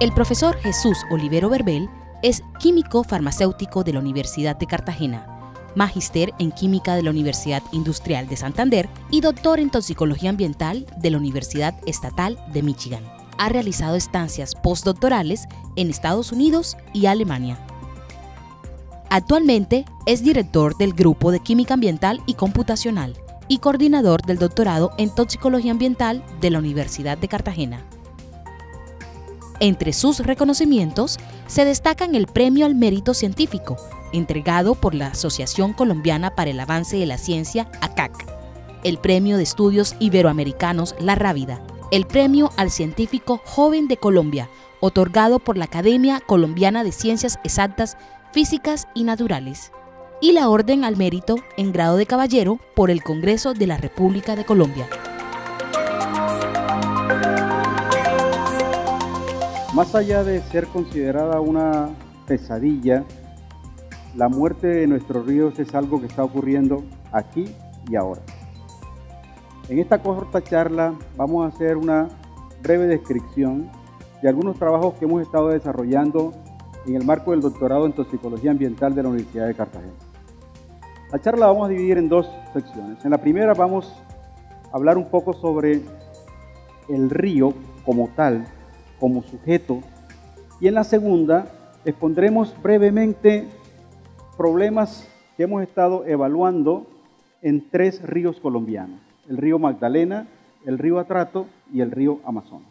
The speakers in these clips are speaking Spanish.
El profesor Jesús Olivero Verbel es químico farmacéutico de la Universidad de Cartagena, magíster en química de la Universidad Industrial de Santander y doctor en toxicología ambiental de la Universidad Estatal de Michigan. Ha realizado estancias postdoctorales en Estados Unidos y Alemania. Actualmente es director del Grupo de Química Ambiental y Computacional y coordinador del doctorado en toxicología ambiental de la Universidad de Cartagena. Entre sus reconocimientos se destacan el Premio al Mérito Científico, entregado por la Asociación Colombiana para el Avance de la Ciencia, ACAC, el Premio de Estudios Iberoamericanos La Rábida, el Premio al Científico Joven de Colombia, otorgado por la Academia Colombiana de Ciencias Exactas, Físicas y Naturales, y la Orden al Mérito en grado de caballero por el Congreso de la República de Colombia. Más allá de ser considerada una pesadilla, la muerte de nuestros ríos es algo que está ocurriendo aquí y ahora. En esta corta charla vamos a hacer una breve descripción de algunos trabajos que hemos estado desarrollando en el marco del doctorado en toxicología ambiental de la Universidad de Cartagena. La charla la vamos a dividir en dos secciones. En la primera vamos a hablar un poco sobre el río como tal, como sujeto, y en la segunda expondremos brevemente problemas que hemos estado evaluando en 3 ríos colombianos: el río Magdalena, el río Atrato y el río Amazonas.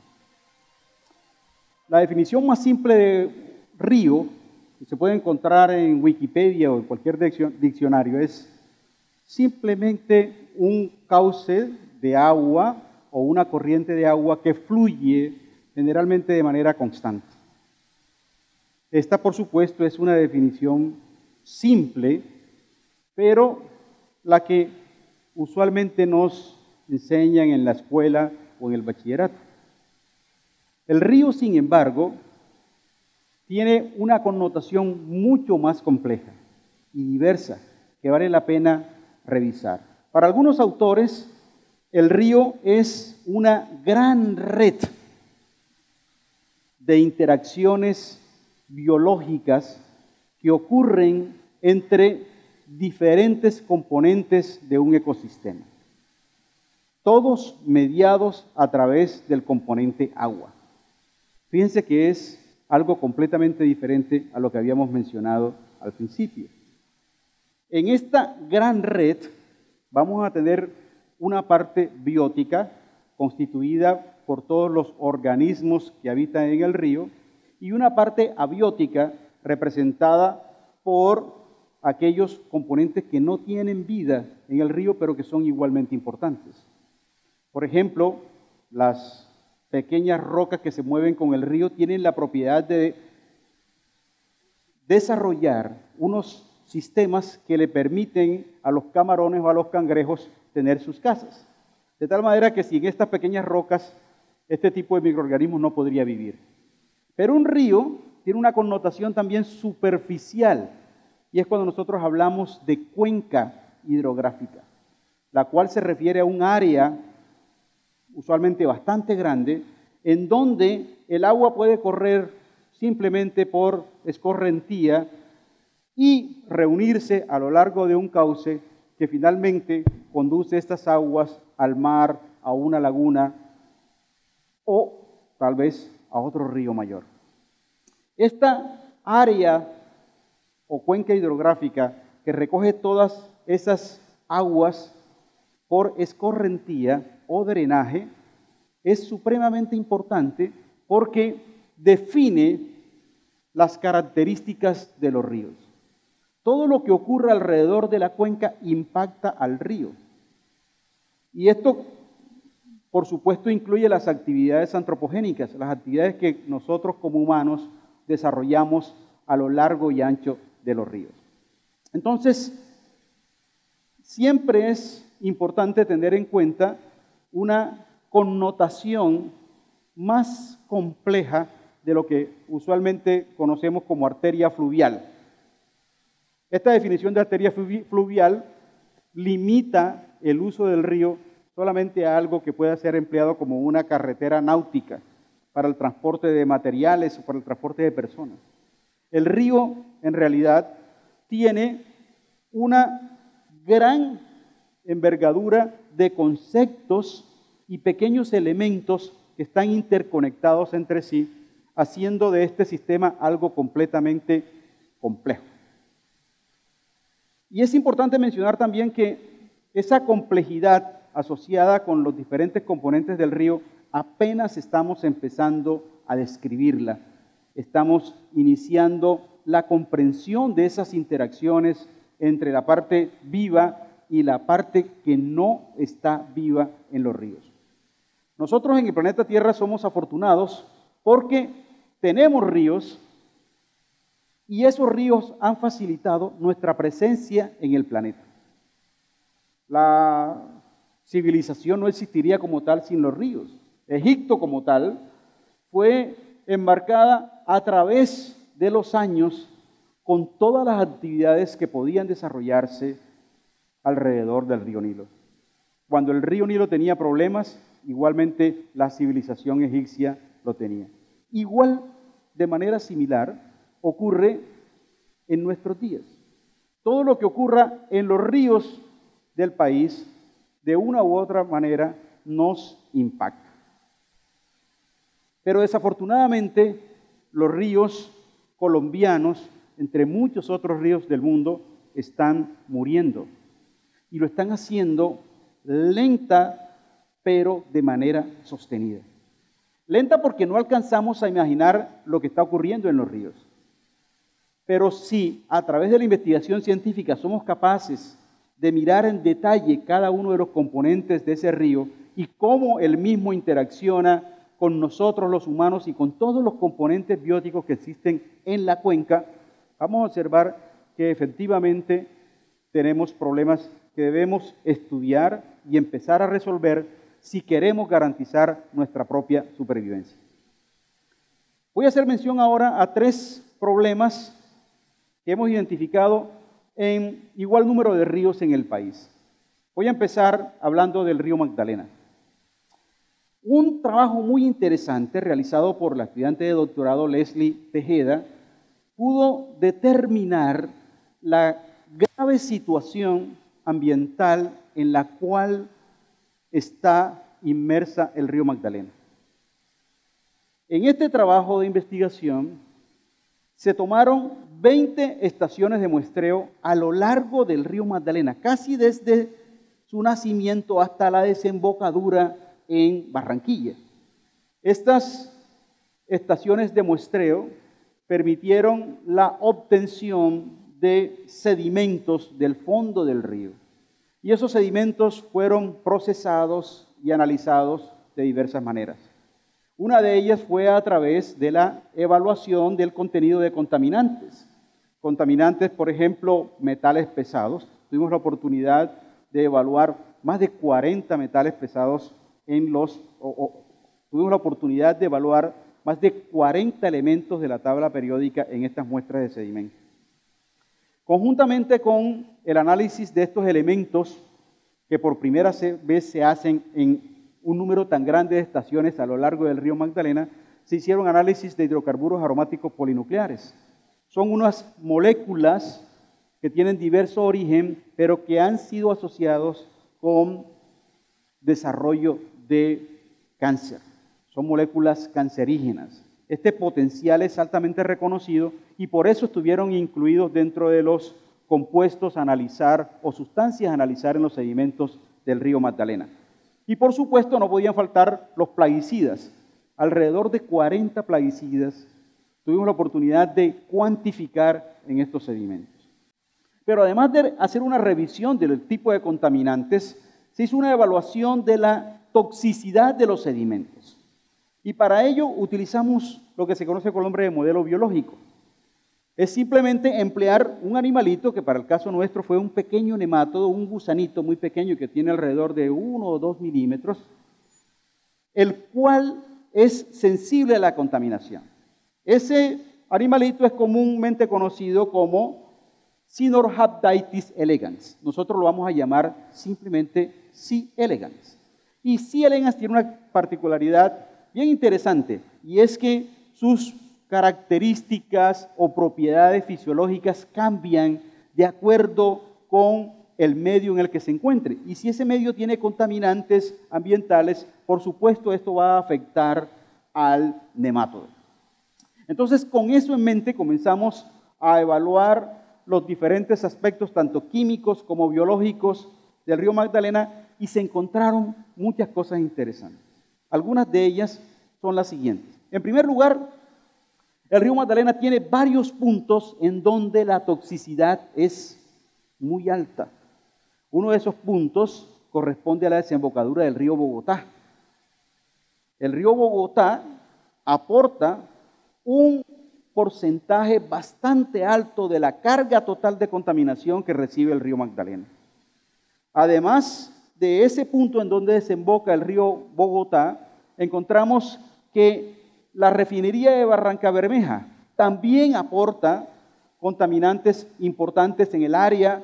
La definición más simple de río, que se puede encontrar en Wikipedia o en cualquier diccionario, es simplemente un cauce de agua o una corriente de agua que fluye generalmente de manera constante. Esta, por supuesto, es una definición simple, pero la que usualmente nos enseñan en la escuela o en el bachillerato. El río, sin embargo, tiene una connotación mucho más compleja y diversa que vale la pena revisar. Para algunos autores, el río es una gran red de interacciones biológicas que ocurren entre diferentes componentes de un ecosistema, todos mediados a través del componente agua. Fíjense que es algo completamente diferente a lo que habíamos mencionado al principio. En esta gran red vamos a tener una parte biótica constituida por todos los organismos que habitan en el río y una parte abiótica representada por aquellos componentes que no tienen vida en el río pero que son igualmente importantes. Por ejemplo, las pequeñas rocas que se mueven con el río tienen la propiedad de desarrollar unos sistemas que le permiten a los camarones o a los cangrejos tener sus casas. De tal manera que sin estas pequeñas rocas, este tipo de microorganismos no podría vivir. Pero un río tiene una connotación también superficial, y es cuando nosotros hablamos de cuenca hidrográfica, la cual se refiere a un área usualmente bastante grande, en donde el agua puede correr simplemente por escorrentía y reunirse a lo largo de un cauce que finalmente conduce estas aguas al mar, a una laguna o tal vez a otro río mayor. Esta área o cuenca hidrográfica que recoge todas esas aguas por escorrentía o drenaje es supremamente importante porque define las características de los ríos. Todo lo que ocurre alrededor de la cuenca impacta al río. Y esto, por supuesto, incluye las actividades antropogénicas, las actividades que nosotros como humanos desarrollamos a lo largo y ancho de los ríos. Entonces, siempre es importante tener en cuenta una connotación más compleja de lo que usualmente conocemos como arteria fluvial. Esta definición de arteria fluvial limita el uso del río solamente a algo que pueda ser empleado como una carretera náutica para el transporte de materiales o para el transporte de personas. El río, en realidad, tiene una gran envergadura de conceptos y pequeños elementos que están interconectados entre sí, haciendo de este sistema algo completamente complejo. Y es importante mencionar también que esa complejidad asociada con los diferentes componentes del río apenas estamos empezando a describirla. Estamos iniciando la comprensión de esas interacciones entre la parte viva y la parte que no está viva en los ríos. Nosotros en el planeta Tierra somos afortunados porque tenemos ríos y esos ríos han facilitado nuestra presencia en el planeta. La civilización no existiría como tal sin los ríos. Egipto como tal fue enmarcada a través de los años con todas las actividades que podían desarrollarse alrededor del río Nilo. Cuando el río Nilo tenía problemas, igualmente la civilización egipcia lo tenía. Igual, de manera similar, ocurre en nuestros días. Todo lo que ocurra en los ríos del país, de una u otra manera, nos impacta. Pero desafortunadamente, los ríos colombianos, entre muchos otros ríos del mundo, están muriendo. Y lo están haciendo lenta, pero de manera sostenida. Lenta porque no alcanzamos a imaginar lo que está ocurriendo en los ríos. Pero si a través de la investigación científica somos capaces de mirar en detalle cada uno de los componentes de ese río y cómo el mismo interacciona con nosotros los humanos y con todos los componentes bióticos que existen en la cuenca, vamos a observar que efectivamente tenemos problemas que debemos estudiar y empezar a resolver si queremos garantizar nuestra propia supervivencia. Voy a hacer mención ahora a 3 problemas que hemos identificado en igual número de ríos en el país. Voy a empezar hablando del río Magdalena. Un trabajo muy interesante realizado por la estudiante de doctorado Leslie Tejeda pudo determinar la grave situación ambiental en la cual está inmersa el río Magdalena. En este trabajo de investigación se tomaron 20 estaciones de muestreo a lo largo del río Magdalena, casi desde su nacimiento hasta la desembocadura en Barranquilla. Estas estaciones de muestreo permitieron la obtención de sedimentos del fondo del río. Y esos sedimentos fueron procesados y analizados de diversas maneras. Una de ellas fue a través de la evaluación del contenido de contaminantes. Contaminantes, por ejemplo, metales pesados. Tuvimos la oportunidad de evaluar más de 40 metales pesados tuvimos la oportunidad de evaluar más de 40 elementos de la tabla periódica en estas muestras de sedimento. Conjuntamente con el análisis de estos elementos, que por primera vez se hacen en un número tan grande de estaciones a lo largo del río Magdalena, se hicieron análisis de hidrocarburos aromáticos polinucleares. Son unas moléculas que tienen diverso origen, pero que han sido asociados con desarrollo de cáncer. Son moléculas cancerígenas. Este potencial es altamente reconocido y por eso estuvieron incluidos dentro de los compuestos a analizar o sustancias a analizar en los sedimentos del río Magdalena. Y por supuesto no podían faltar los plaguicidas. Alrededor de 40 plaguicidas tuvimos la oportunidad de cuantificar en estos sedimentos. Pero además de hacer una revisión del tipo de contaminantes, se hizo una evaluación de la toxicidad de los sedimentos. Y para ello utilizamos lo que se conoce con el nombre de modelo biológico. Es simplemente emplear un animalito, que para el caso nuestro fue un pequeño nemátodo, un gusanito muy pequeño que tiene alrededor de 1 o 2 milímetros, el cual es sensible a la contaminación. Ese animalito es comúnmente conocido como Sinorhabditis elegans. Nosotros lo vamos a llamar simplemente C. elegans. Y C. elegans tiene una particularidad bien interesante, y es que sus características o propiedades fisiológicas cambian de acuerdo con el medio en el que se encuentre. Y si ese medio tiene contaminantes ambientales, por supuesto esto va a afectar al nemátodo. Entonces, con eso en mente comenzamos a evaluar los diferentes aspectos, tanto químicos como biológicos, del río Magdalena, y se encontraron muchas cosas interesantes. Algunas de ellas son las siguientes. En primer lugar, el río Magdalena tiene varios puntos en donde la toxicidad es muy alta. Uno de esos puntos corresponde a la desembocadura del río Bogotá. El río Bogotá aporta un porcentaje bastante alto de la carga total de contaminación que recibe el río Magdalena. Además de ese punto en donde desemboca el río Bogotá, encontramos que la refinería de Barrancabermeja también aporta contaminantes importantes en el área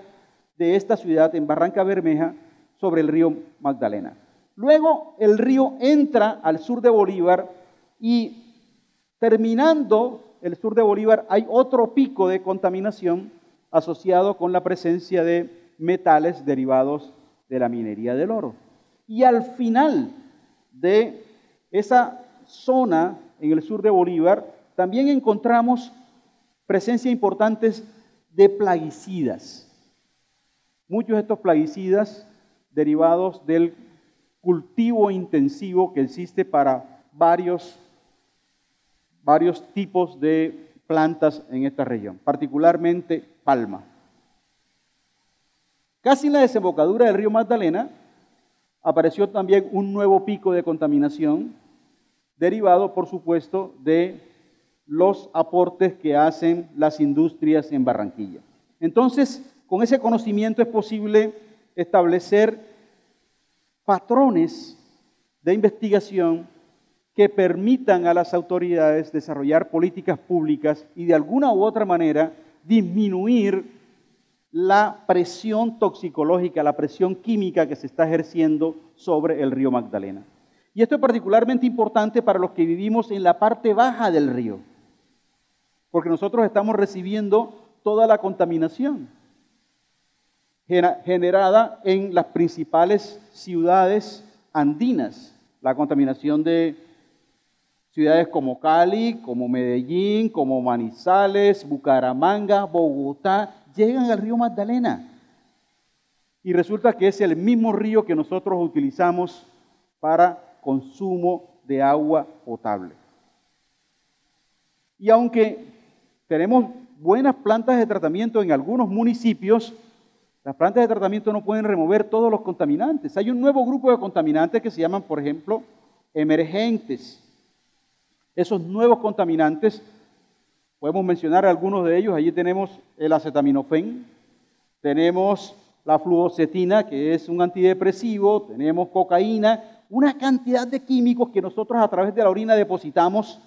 de esta ciudad, en Barrancabermeja, sobre el río Magdalena. Luego el río entra al sur de Bolívar y terminando el sur de Bolívar hay otro pico de contaminación asociado con la presencia de metales derivados de la minería del oro. Y al final de esa zona en el sur de Bolívar también encontramos presencia importantes de plaguicidas. Muchos de estos plaguicidas derivados del cultivo intensivo que existe para varios tipos de plantas en esta región, particularmente palma. Casi en la desembocadura del río Magdalena apareció también un nuevo pico de contaminación derivado, por supuesto, de los aportes que hacen las industrias en Barranquilla. Entonces, con ese conocimiento es posible establecer patrones de investigación que permitan a las autoridades desarrollar políticas públicas y de alguna u otra manera disminuir la presión toxicológica, la presión química que se está ejerciendo sobre el río Magdalena. Y esto es particularmente importante para los que vivimos en la parte baja del río, porque nosotros estamos recibiendo toda la contaminación generada en las principales ciudades andinas, la contaminación de ciudades como Cali, como Medellín, como Manizales, Bucaramanga, Bogotá, llegan al río Magdalena. Y resulta que es el mismo río que nosotros utilizamos para consumo de agua potable. Y aunque tenemos buenas plantas de tratamiento en algunos municipios, las plantas de tratamiento no pueden remover todos los contaminantes. Hay un nuevo grupo de contaminantes que se llaman, por ejemplo, emergentes. Esos nuevos contaminantes, podemos mencionar algunos de ellos. Allí tenemos el acetaminofén, tenemos la fluoxetina, que es un antidepresivo, tenemos cocaína, una cantidad de químicos que nosotros a través de la orina depositamos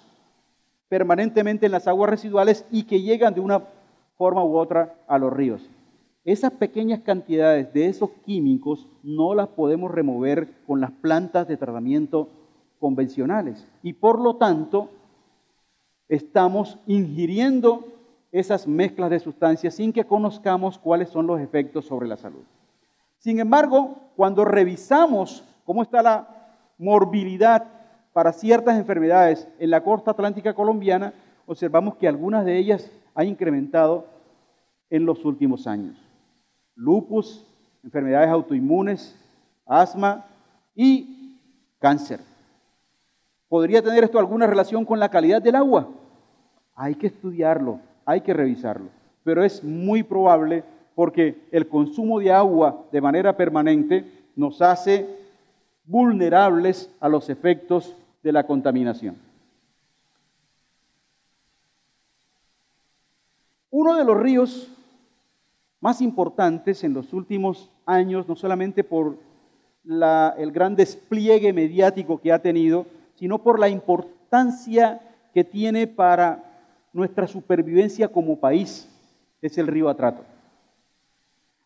permanentemente en las aguas residuales y que llegan de una forma u otra a los ríos. Esas pequeñas cantidades de esos químicos no las podemos remover con las plantas de tratamiento convencionales y por lo tanto estamos ingiriendo esas mezclas de sustancias sin que conozcamos cuáles son los efectos sobre la salud. Sin embargo, cuando revisamos cómo está la morbilidad para ciertas enfermedades en la costa atlántica colombiana, observamos que algunas de ellas han incrementado en los últimos años. Lupus, enfermedades autoinmunes, asma y cáncer. ¿Podría tener esto alguna relación con la calidad del agua? Hay que estudiarlo, hay que revisarlo, pero es muy probable porque el consumo de agua de manera permanente nos hace vulnerables a los efectos de la contaminación. Uno de los ríos más importantes en los últimos años, no solamente por el gran despliegue mediático que ha tenido, sino por la importancia que tiene para nuestra supervivencia como país, es el río Atrato.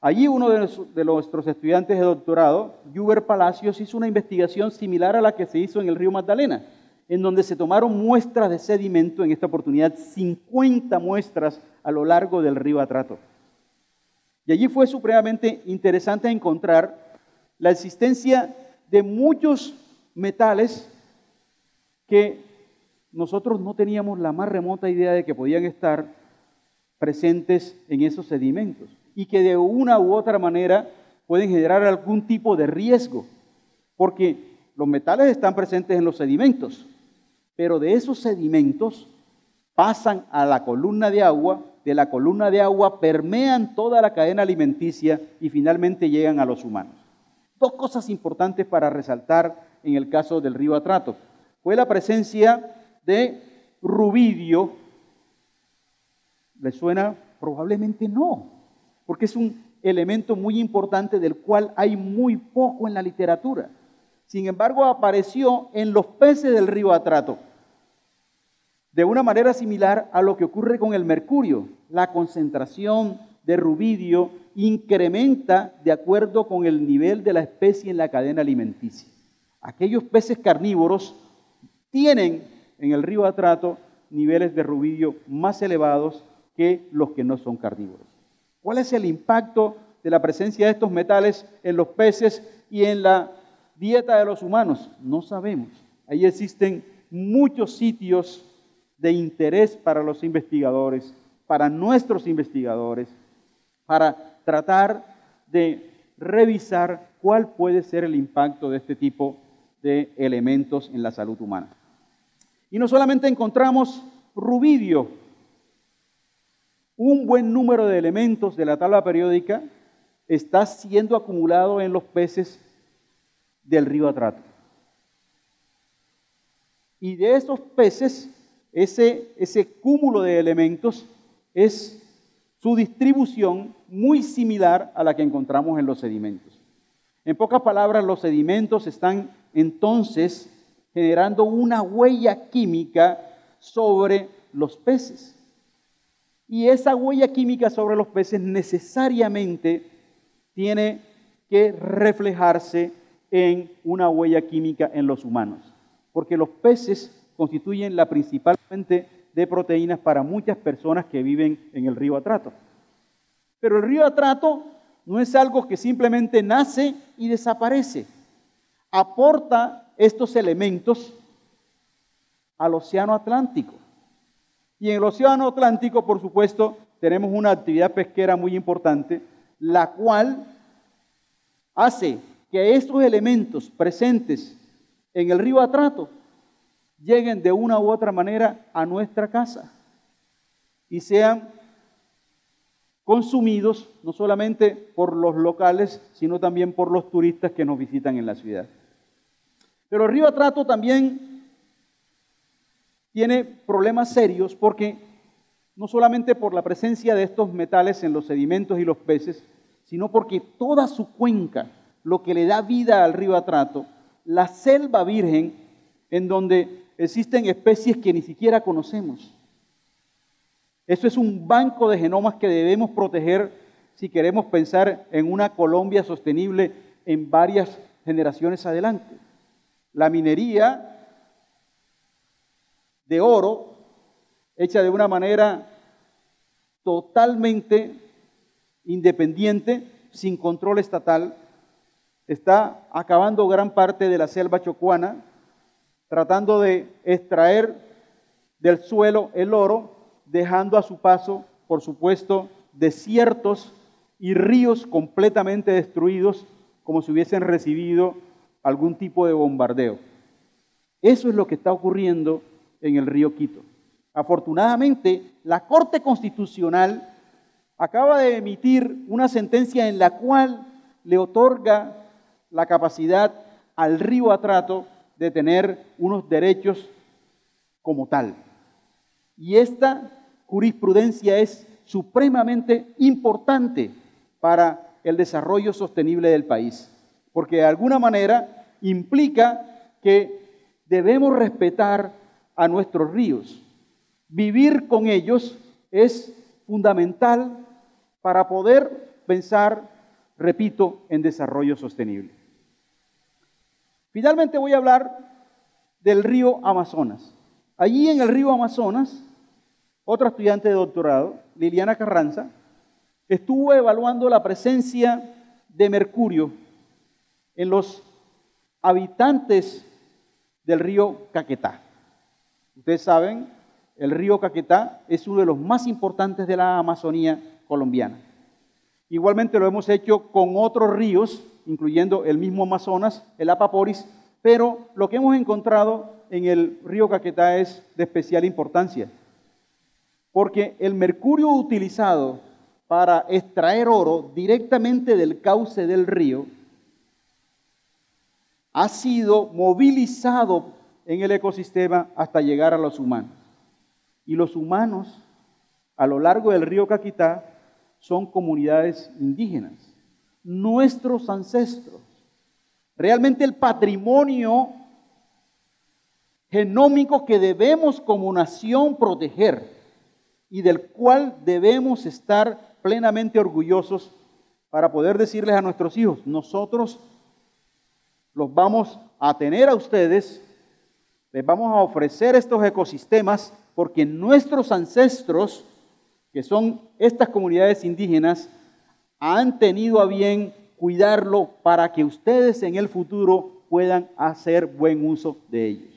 Allí uno de nuestros estudiantes de doctorado, Yuber Palacios, hizo una investigación similar a la que se hizo en el río Magdalena. en donde se tomaron muestras de sedimento, en esta oportunidad 50 muestras a lo largo del río Atrato. Y allí fue supremamente interesante encontrar la existencia de muchos metales que nosotros no teníamos la más remota idea de que podían estar presentes en esos sedimentos y que de una u otra manera pueden generar algún tipo de riesgo, porque los metales están presentes en los sedimentos, pero de esos sedimentos pasan a la columna de agua, de la columna de agua permean toda la cadena alimenticia y finalmente llegan a los humanos. Dos cosas importantes para resaltar en el caso del río Atrato. Fue la presencia de rubidio. ¿Les suena? Probablemente no, porque es un elemento muy importante del cual hay muy poco en la literatura. Sin embargo, apareció en los peces del río Atrato, de una manera similar a lo que ocurre con el mercurio. La concentración de rubidio incrementa de acuerdo con el nivel de la especie en la cadena alimenticia. Aquellos peces carnívoros tienen en el río Atrato niveles de rubidio más elevados que los que no son carnívoros. ¿Cuál es el impacto de la presencia de estos metales en los peces y en la dieta de los humanos? No sabemos. Ahí existen muchos sitios de interés para los investigadores, para nuestros investigadores, para tratar de revisar cuál puede ser el impacto de este tipo de elementos en la salud humana. Y no solamente encontramos rubidio, un buen número de elementos de la tabla periódica está siendo acumulado en los peces del río Atrato. Y de esos peces, ese cúmulo de elementos es su distribución muy similar a la que encontramos en los sedimentos. En pocas palabras, los sedimentos están entonces generando una huella química sobre los peces. Y esa huella química sobre los peces necesariamente tiene que reflejarse en una huella química en los humanos, porque los peces constituyen la principal fuente de proteínas para muchas personas que viven en el río Atrato. Pero el río Atrato no es algo que simplemente nace y desaparece. Aporta estos elementos al Océano Atlántico. Y en el Océano Atlántico, por supuesto, tenemos una actividad pesquera muy importante, la cual hace que estos elementos presentes en el río Atrato lleguen de una u otra manera a nuestra casa y sean consumidos no solamente por los locales, sino también por los turistas que nos visitan en la ciudad. Pero el río Atrato también tiene problemas serios porque no solamente por la presencia de estos metales en los sedimentos y los peces, sino porque toda su cuenca, lo que le da vida al río Atrato, la selva virgen, en donde existen especies que ni siquiera conocemos. Eso es un banco de genomas que debemos proteger si queremos pensar en una Colombia sostenible en varias generaciones adelante. La minería de oro, hecha de una manera totalmente independiente, sin control estatal, está acabando gran parte de la selva chocuana, tratando de extraer del suelo el oro, dejando a su paso, por supuesto, desiertos y ríos completamente destruidos, como si hubiesen recibido algún tipo de bombardeo. Eso es lo que está ocurriendo en el río Quito. Afortunadamente, la Corte Constitucional acaba de emitir una sentencia en la cual le otorga la capacidad al río Atrato de tener unos derechos como tal. Y esta jurisprudencia es supremamente importante para el desarrollo sostenible del país, porque de alguna manera implica que debemos respetar a nuestros ríos. Vivir con ellos es fundamental para poder pensar, repito, en desarrollo sostenible. Finalmente voy a hablar del río Amazonas. Allí en el río Amazonas, otra estudiante de doctorado, Liliana Carranza, estuvo evaluando la presencia de mercurio en los habitantes del río Caquetá. Ustedes saben, el río Caquetá es uno de los más importantes de la Amazonía colombiana. Igualmente lo hemos hecho con otros ríos, incluyendo el mismo Amazonas, el Apaporis, pero lo que hemos encontrado en el río Caquetá es de especial importancia, porque el mercurio utilizado para extraer oro directamente del cauce del río ha sido movilizado en el ecosistema hasta llegar a los humanos. Y los humanos, a lo largo del río Caquetá, son comunidades indígenas, nuestros ancestros. Realmente el patrimonio genómico que debemos como nación proteger y del cual debemos estar plenamente orgullosos para poder decirles a nuestros hijos, nosotros los vamos a tener a ustedes, les vamos a ofrecer estos ecosistemas porque nuestros ancestros, que son estas comunidades indígenas, han tenido a bien cuidarlo para que ustedes en el futuro puedan hacer buen uso de ellos.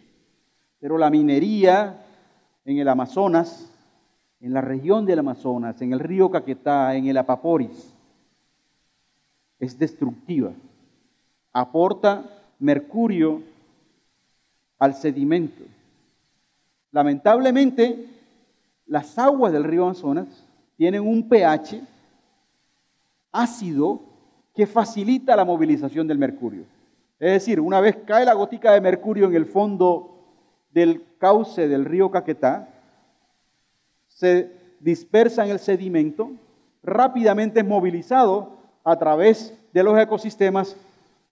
Pero la minería en el Amazonas, en la región del Amazonas, en el río Caquetá, en el Apaporis, es destructiva. Aporta mercurio al sedimento. Lamentablemente, las aguas del río Amazonas tienen un pH ácido que facilita la movilización del mercurio. Es decir, una vez cae la gotica de mercurio en el fondo del cauce del río Caquetá, se dispersa en el sedimento, rápidamente es movilizado a través de los ecosistemas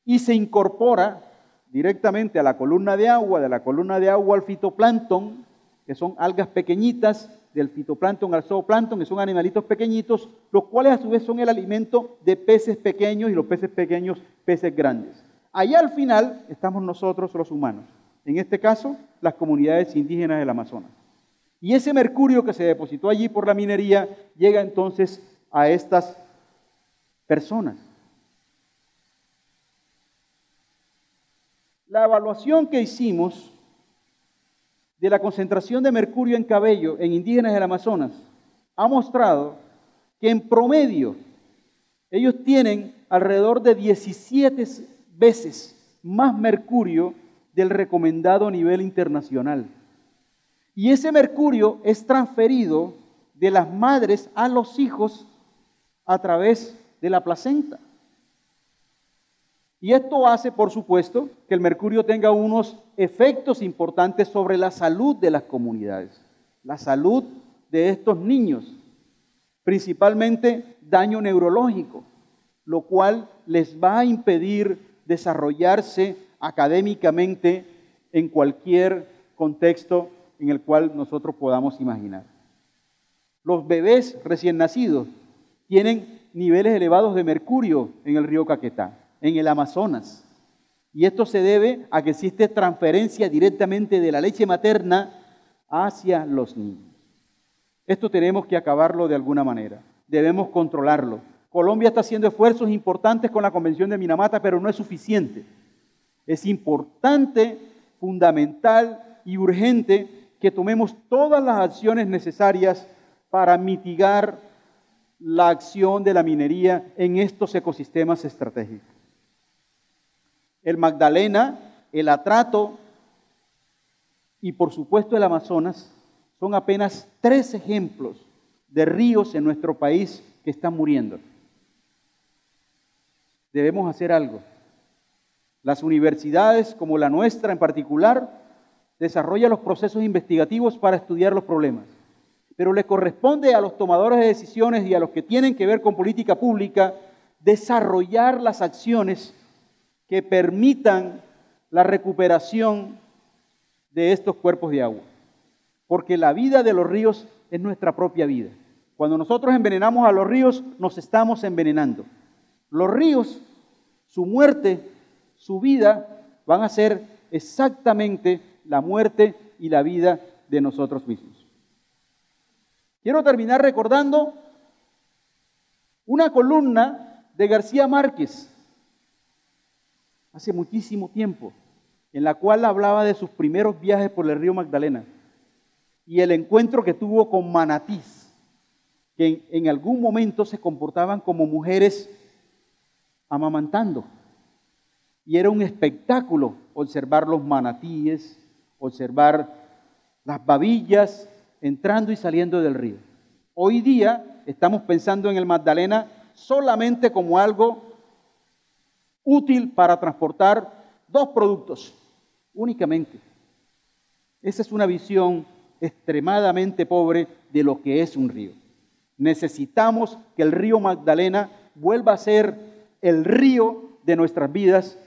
y se incorpora directamente a la columna de agua, de la columna de agua al fitoplancton, que son algas pequeñitas, del fitoplancton al zooplancton, que son animalitos pequeñitos, los cuales a su vez son el alimento de peces pequeños y los peces pequeños, peces grandes. Allá al final estamos nosotros los humanos, en este caso las comunidades indígenas del Amazonas. Y ese mercurio que se depositó allí por la minería llega entonces a estas personas. La evaluación que hicimos de la concentración de mercurio en cabello en indígenas del Amazonas ha mostrado que en promedio ellos tienen alrededor de 17 veces más mercurio del recomendado a nivel internacional. Y ese mercurio es transferido de las madres a los hijos a través de la placenta. Y esto hace, por supuesto, que el mercurio tenga unos efectos importantes sobre la salud de las comunidades, la salud de estos niños, principalmente daño neurológico, lo cual les va a impedir desarrollarse académicamente en cualquier contexto en el cual nosotros podamos imaginar. Los bebés recién nacidos tienen niveles elevados de mercurio en el río Caquetá, en el Amazonas. Y esto se debe a que existe transferencia directamente de la leche materna hacia los niños. Esto tenemos que acabarlo de alguna manera. Debemos controlarlo. Colombia está haciendo esfuerzos importantes con la Convención de Minamata, pero no es suficiente. Es importante, fundamental y urgente que tomemos todas las acciones necesarias para mitigar la acción de la minería en estos ecosistemas estratégicos. El Magdalena, el Atrato y por supuesto el Amazonas son apenas 3 ejemplos de ríos en nuestro país que están muriendo. Debemos hacer algo. Las universidades, como la nuestra en particular, desarrollan los procesos investigativos para estudiar los problemas. Pero le corresponde a los tomadores de decisiones y a los que tienen que ver con política pública desarrollar las acciones que permitan la recuperación de estos cuerpos de agua. Porque la vida de los ríos es nuestra propia vida. Cuando nosotros envenenamos a los ríos, nos estamos envenenando. Los ríos, su muerte, su vida, van a ser exactamente la muerte y la vida de nosotros mismos. Quiero terminar recordando una columna de García Márquez hace muchísimo tiempo, en la cual hablaba de sus primeros viajes por el río Magdalena y el encuentro que tuvo con manatís, que en algún momento se comportaban como mujeres amamantando. Y era un espectáculo observar los manatíes, observar las babillas entrando y saliendo del río. Hoy día estamos pensando en el Magdalena solamente como algo útil para transportar 2 productos, únicamente. Esa es una visión extremadamente pobre de lo que es un río. Necesitamos que el río Magdalena vuelva a ser el río de nuestras vidas,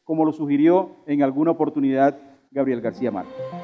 como lo sugirió en alguna oportunidad Gabriel García Márquez.